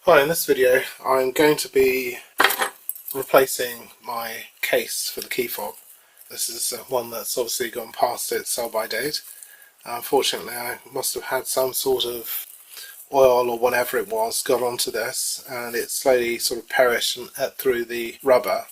Hi, in this video I'm going to be replacing my case for the key fob. This is one that's obviously gone past its sell-by date. Unfortunately, I must have had some sort of oil or whatever it was got onto this, and it slowly sort of perished through the rubber.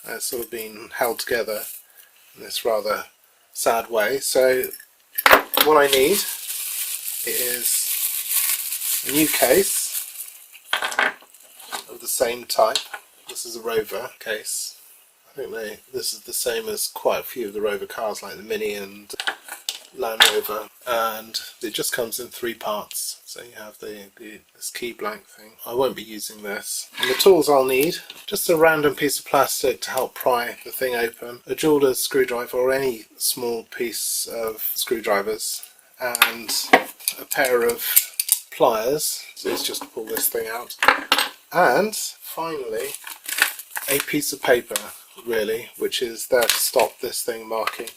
It's sort of been held together in this rather sad way. So what I need is a new case of the same type. This is a Rover case. I think this is the same as quite a few of the Rover cars, like the Mini and Land Rover, and it just comes in 3 parts. So you have this key blank thing. I won't be using this. And the tools I'll need: just a random piece of plastic to help pry the thing open, a jeweler's screwdriver or any small piece of screwdrivers, and a pair of pliers. So it's just to pull this thing out. And finally, a piece of paper, really, which is there to stop this thing marking.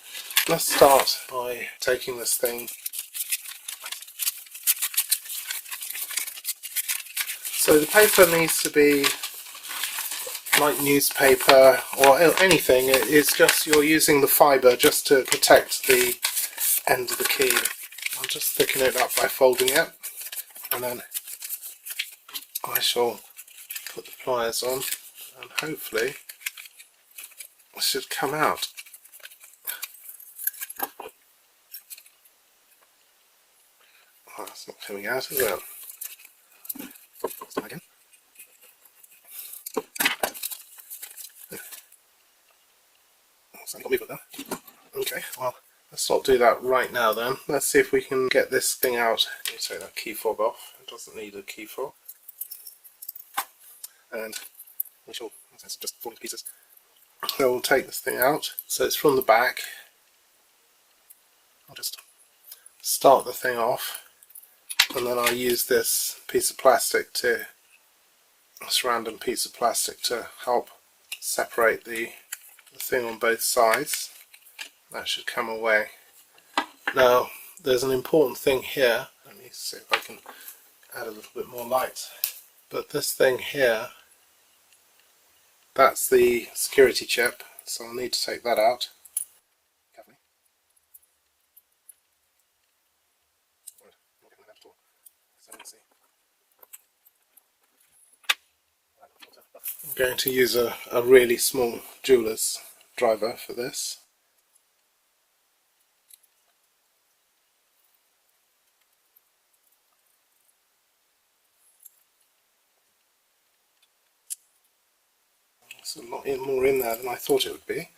Let's start by taking this thing. So the paper needs to be like newspaper or anything. It's just you're using the fibre just to protect the end of the key. I'll just thicken it up by folding it, and then I shall put the pliers on, and hopefully it should come out. Oh, it's not coming out, is it? Start again. Got me with that. Okay, well, let's not do that right now then. Let's see if we can get this thing out. Let me take that key fob off. It doesn't need a key fob. And we shall, it's just falling to pieces. So we'll take this thing out. So it's from the back. I'll just start the thing off, and then I'll use this piece of plastic this random piece of plastic to help separate the thing on both sides. That should come away. Now there's an important thing here. Let me see if I can add a little bit more light. But this thing here, that's the security chip, so I'll need to take that out. I'm going to use a really small jeweler's driver for this. There's a lot more in there than I thought it would be.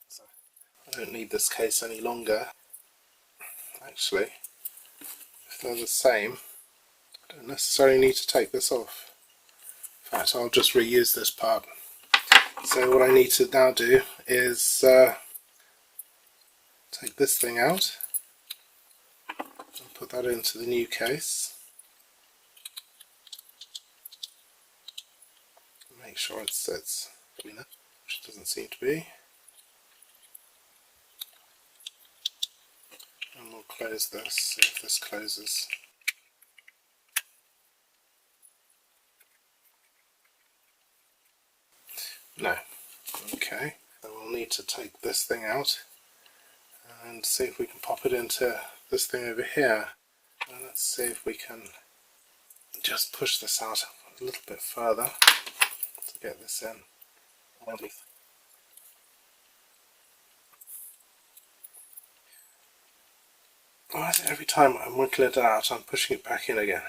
So I don't need this case any longer. Actually, if they're the same, I don't necessarily need to take this off. In fact, I'll just reuse this part. So what I need to now do is take this thing out and put that into the new case. Make sure it sits, which it doesn't seem to be. And we'll close this, see if this closes. No. Okay, then we'll need to take this thing out and see if we can pop it into this thing over here. And let's see if we can just push this out a little bit further to get this in underneath. Why is it every time I'm wiggling it out I'm pushing it back in again?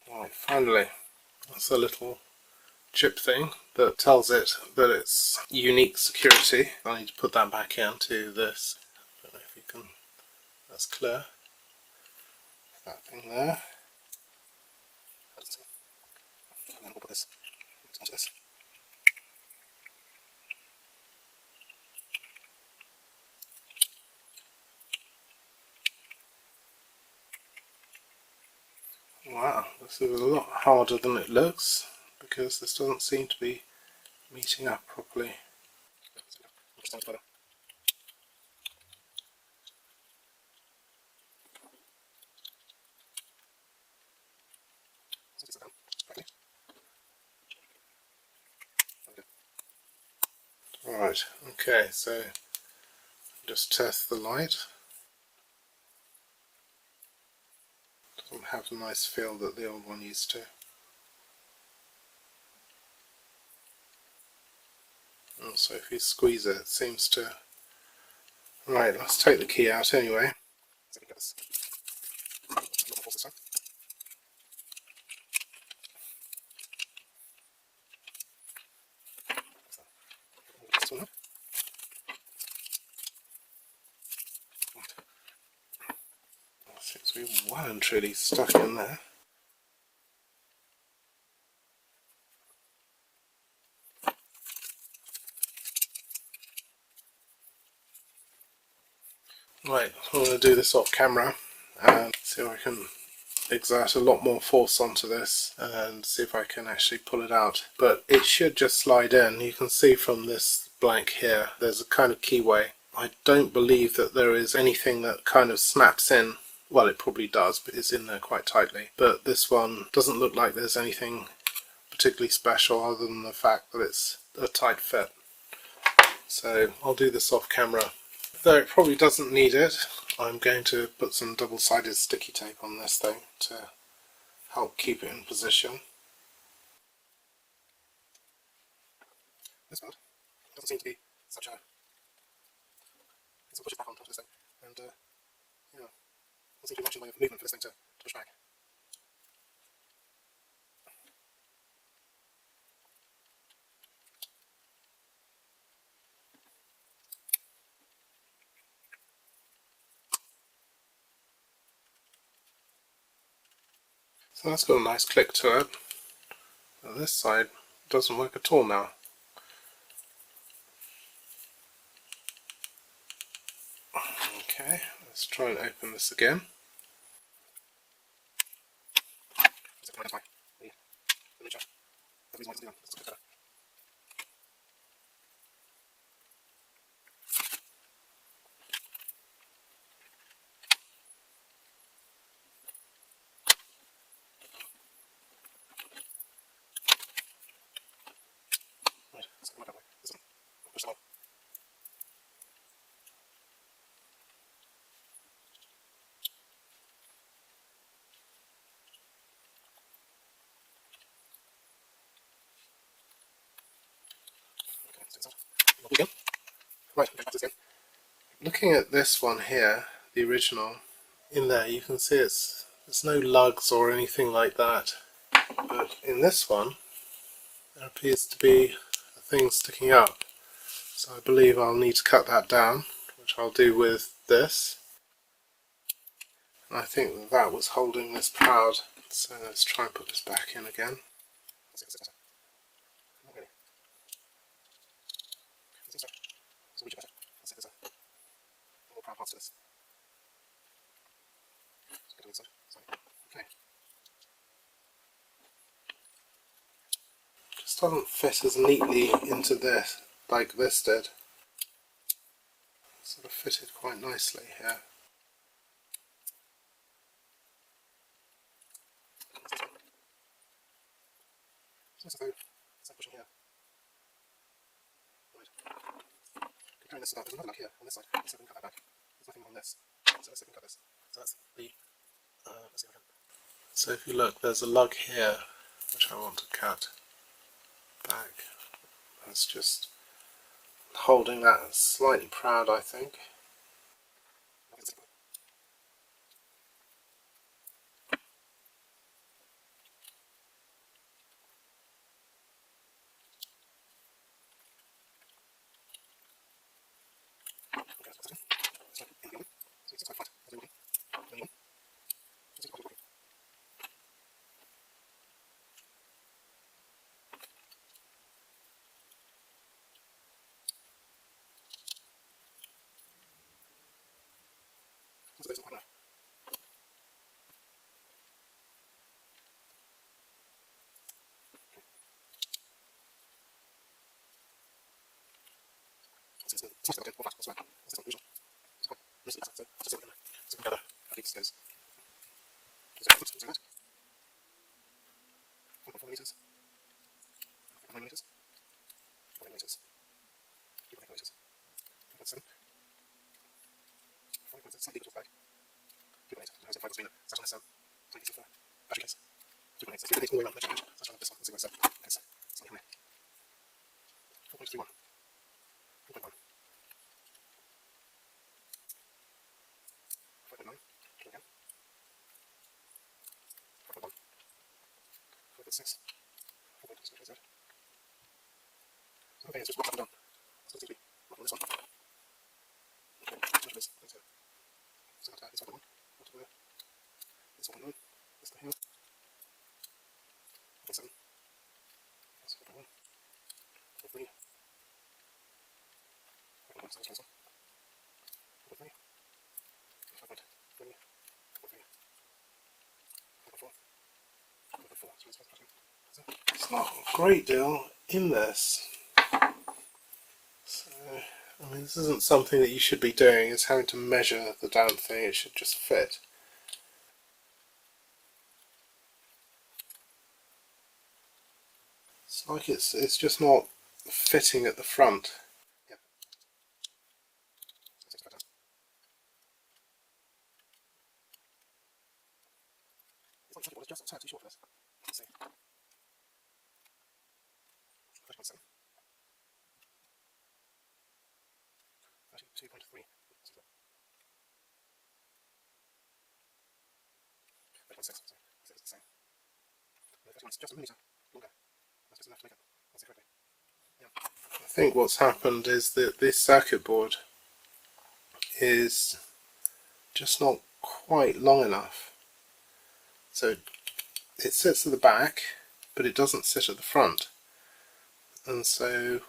Right, finally, that's a little chip thing that tells it that it's unique security. I need to put that back into this. I don't know if you can, that's clear. That thing there. And then we'll put this onto this. Wow, this is a lot harder than it looks, because this doesn't seem to be meeting up properly. Alright, okay, so just test the light. Doesn't have the nice feel that the old one used to. Also, if you squeeze it, it seems to... Right, let's take the key out anyway. Seems to be well and truly stuck in there. Right, I'm going to do this off camera and see if I can exert a lot more force onto this and see if I can actually pull it out. But it should just slide in. You can see from this blank here, there's a kind of keyway. I don't believe that there is anything that kind of snaps in. Well, it probably does, but it's in there quite tightly. But this one doesn't look like there's anything particularly special other than the fact that it's a tight fit. So I'll do this off camera. Though it probably doesn't need it, I'm going to put some double-sided sticky tape on this thing to help keep it in position. This part doesn't seem to be such a... Let's push it back onto this thing, and yeah, doesn't seem to be much in the way of movement for this thing to push back. So that's got a nice click to it. But this side doesn't work at all now. Okay, let's try and open this again. Right, looking at this one here, the original, in there you can see there's no lugs or anything like that. But in this one, there appears to be a thing sticking up. So I believe I'll need to cut that down, which I'll do with this. And I think that that was holding this proud. So let's try and put this back in again. Just doesn't fit as neatly into this like this did. Sort of fitted quite nicely here. Comparing this up, there's another lug here on this side, so we can cut that back. There's nothing on this, so let's see if we can cut this. So that's the, let's see if I can. So if you look, there's a lug here which I want to cut back. That's just holding that slightly proud, I think. It's not a great deal in this. So, I mean, this isn't something that you should be doing, is having to measure the damn thing, it should just fit. It's like it's just not fitting at the front. I think what's happened is that this circuit board is just not quite long enough. So it sits at the back, but it doesn't sit at the front. And so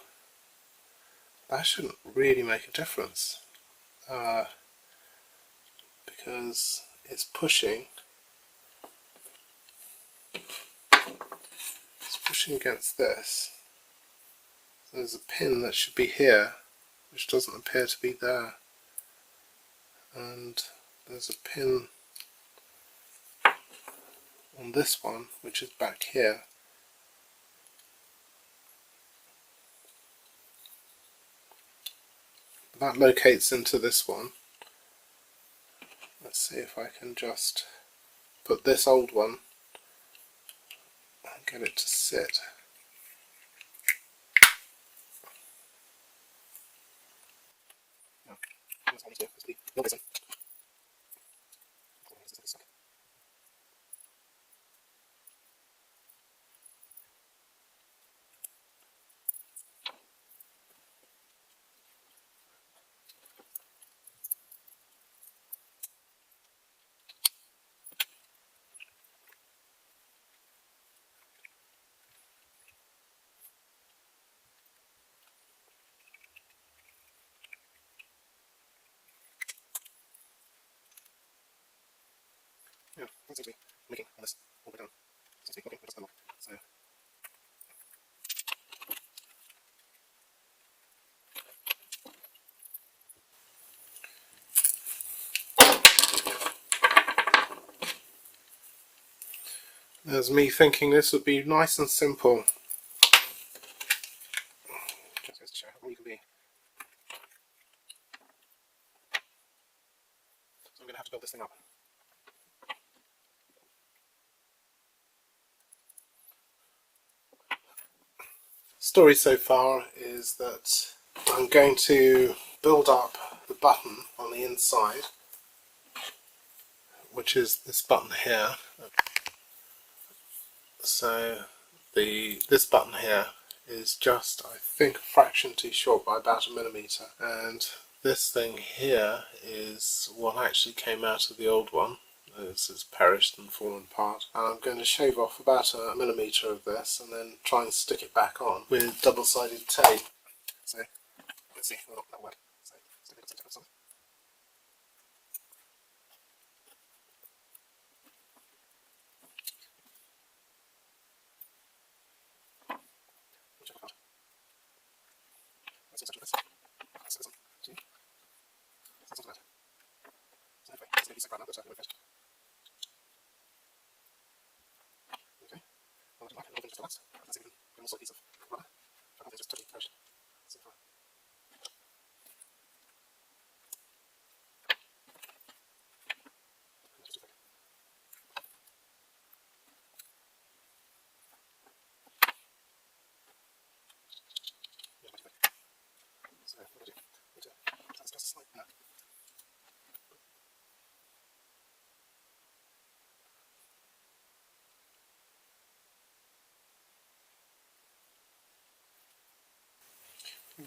that shouldn't really make a difference, because it's pushing against this. There's a pin that should be here, which doesn't appear to be there, and there's a pin on this one which is back here. That locates into this one. Let's see if I can just put this old one and get it to sit. Yeah, that seems to be leaking on this all the way down. Seems to be blocking, but it doesn't lock. So there's me thinking this would be nice and simple. Just goes to show how wrong you can be. So I'm going to have to build this thing up. Story so far is that I'm going to build up the button on the inside, which is this button here. So this button here is just, I think, a fraction too short by about 1mm, and this thing here is what actually came out of the old one. This has perished and fallen apart. And I'm going to shave off about 1mm of this and then try and stick it back on with double-sided tape. So let's see whether that will work. So stick it on. Let's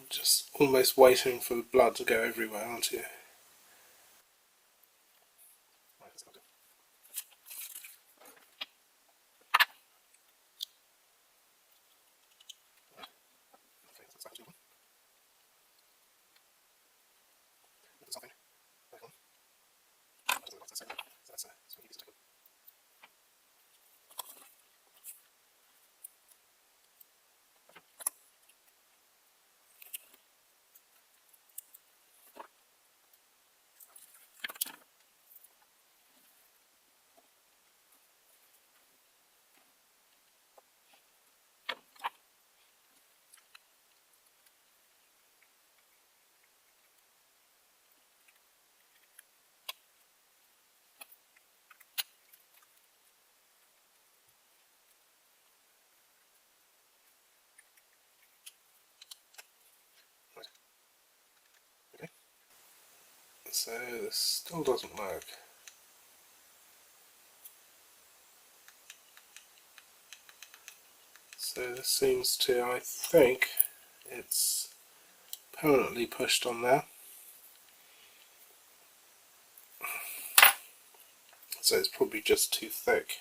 Just almost waiting for the blood to go everywhere, aren't you? So this still doesn't work. So this seems to, I think, it's permanently pushed on there. So it's probably just too thick.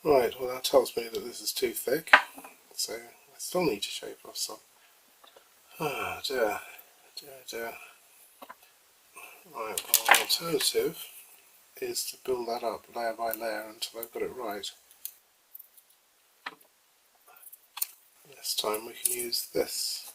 Right, well that tells me that this is too thick, so I still need to shave off some. Ah, dear, dear, dear. Right, well the alternative is to build that up layer by layer until I've got it right. This time we can use this.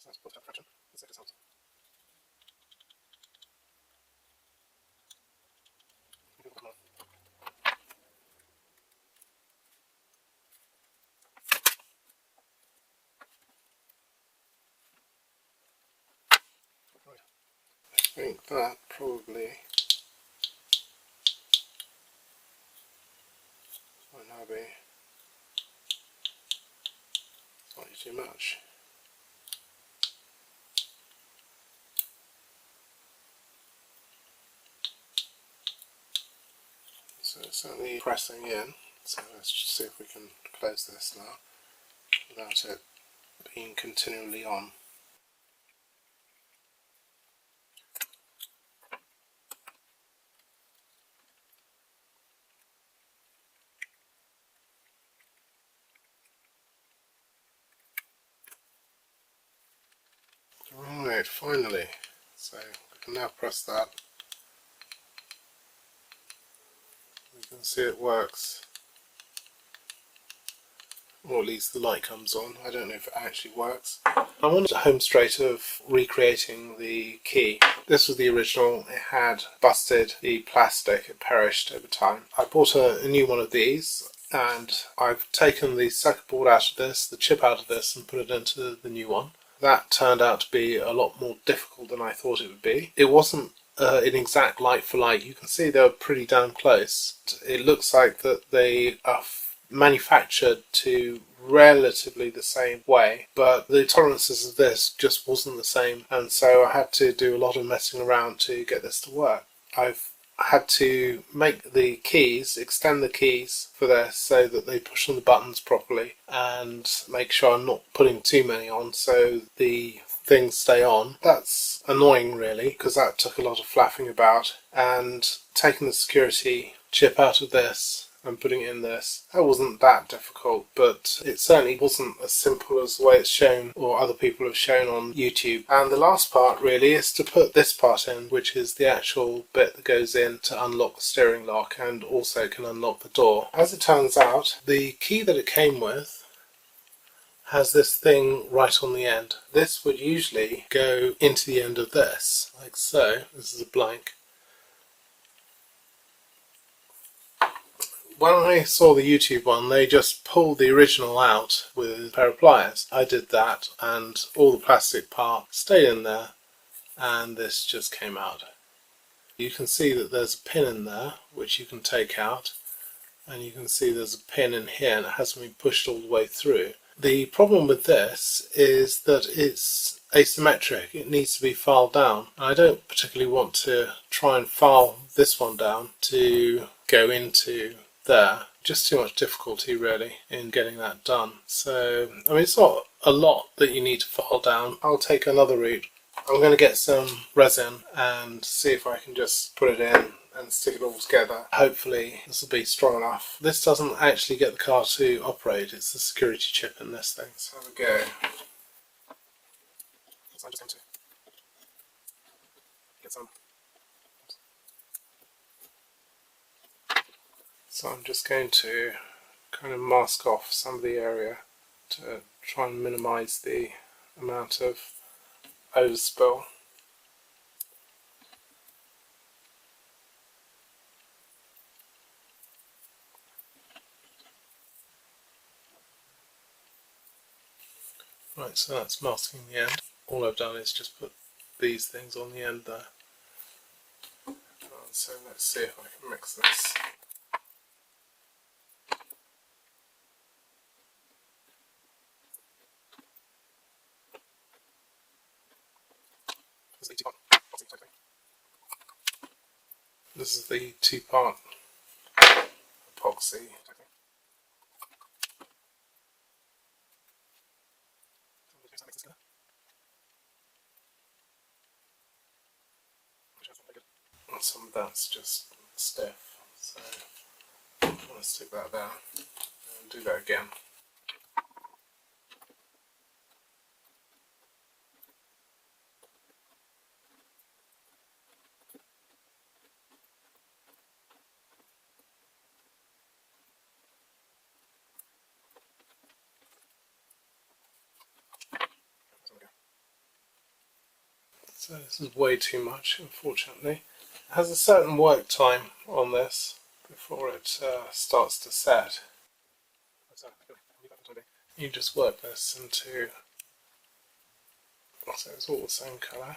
Let's put that fraction. Let's take this out. I think that probably might now be slightly too much. So it's certainly pressing in, so let's just see if we can close this now without it being continually on. Right, finally. So we can now press that. We can see it works. Or at least the light comes on. I don't know if it actually works. I'm on the home straight of recreating the key. This was the original. It had busted the plastic. It perished over time. I bought a new one of these, and I've taken the circuit board out of this, the chip out of this, and put it into the new one. That turned out to be a lot more difficult than I thought it would be. It wasn't an exact like for like. You can see they were pretty damn close. It looks like that they are manufactured to relatively the same way, but the tolerances of this just wasn't the same, and so I had to do a lot of messing around to get this to work. I've had to make the keys, extend the keys for this so that they push on the buttons properly, and make sure I'm not putting too many on so the things stay on. That's annoying really, because that took a lot of flapping about, and taking the security chip out of this and putting it in this. That wasn't that difficult, but it certainly wasn't as simple as the way it's shown or other people have shown on YouTube. And the last part really is to put this part in, which is the actual bit that goes in to unlock the steering lock and also can unlock the door. As it turns out, the key that it came with has this thing right on the end. This would usually go into the end of this, like so. This is a blank. When I saw the YouTube one, they just pulled the original out with a pair of pliers. I did that, and all the plastic part stayed in there, and this just came out. You can see that there's a pin in there, which you can take out, and you can see there's a pin in here, and it hasn't been pushed all the way through. The problem with this is that it's asymmetric. It needs to be filed down. I don't particularly want to try and file this one down to go into there. Just too much difficulty really in getting that done. So, I mean, it's not a lot that you need to file down. I'll take another route. I'm going to get some resin and see if I can just put it in and stick it all together. Hopefully this will be strong enough. This doesn't actually get the car to operate, it's the security chip in this thing. So have a go. So I'm just going to get some. So I'm just going to kind of mask off some of the area to try and minimise the amount of overspill. Right, so that's masking the end. All I've done is just put these things on the end there. So let's see if I can mix this. This is the two-part epoxy. And some of that's just stiff, so I'm going to stick that there and do that again. So this is way too much, unfortunately. It has a certain work time on this before it starts to set. You just work this into, so it's all the same colour.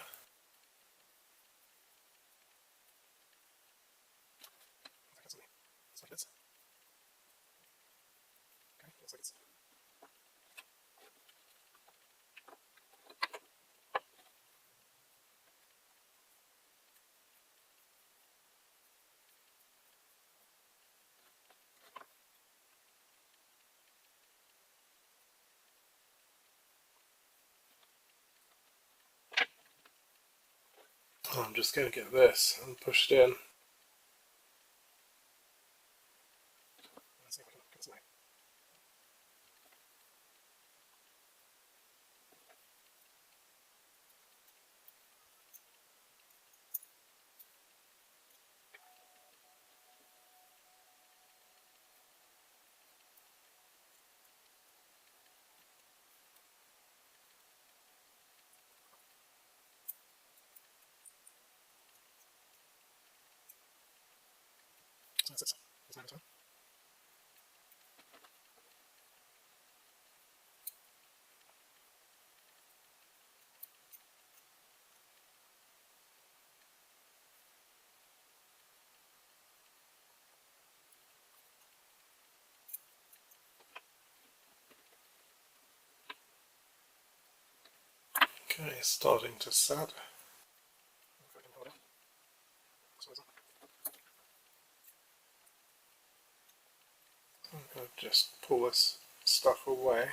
I'm just going to get this and push it in. Okay, it's starting to set. I'm going to just pull this stuff away.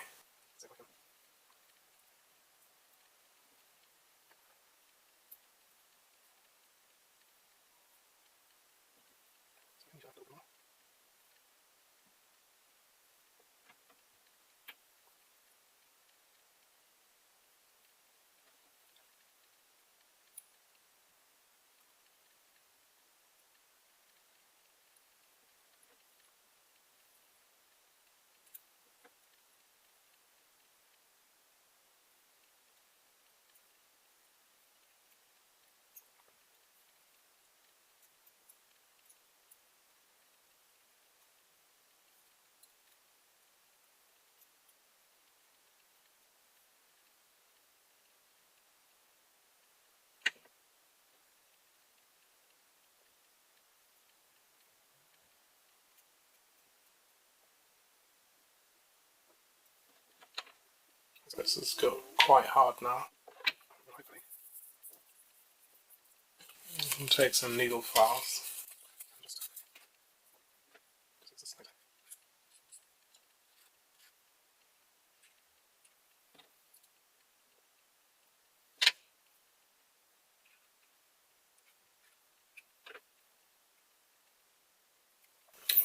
This has got quite hard now. You can take some needle files.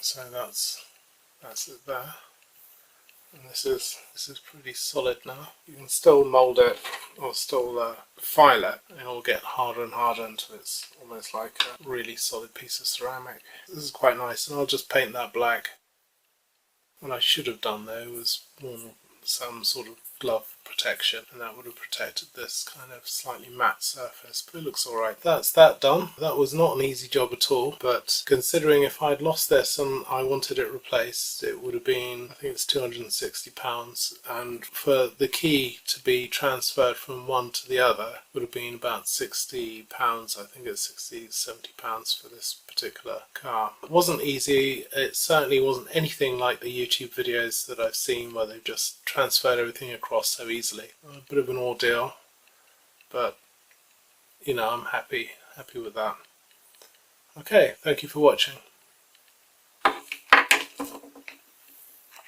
So that's it there. And this is pretty solid now. You can still mould it or still file it, and it'll get harder and harder until it's almost like a really solid piece of ceramic. This is quite nice, and I'll just paint that black. What I should have done though was worn some sort of glove protection, and that would have protected this kind of slightly matte surface, but it looks alright. That's that done. That was not an easy job at all, but considering if I'd lost this and I wanted it replaced, it would have been, I think it's £260, and for the key to be transferred from one to the other would have been about £60. I think it's £60–70 for this particular car. It wasn't easy. It certainly wasn't anything like the YouTube videos that I've seen where they've just transferred everything across so easily. A bit of an ordeal, but you know, I'm happy with that. Okay, thank you for watching.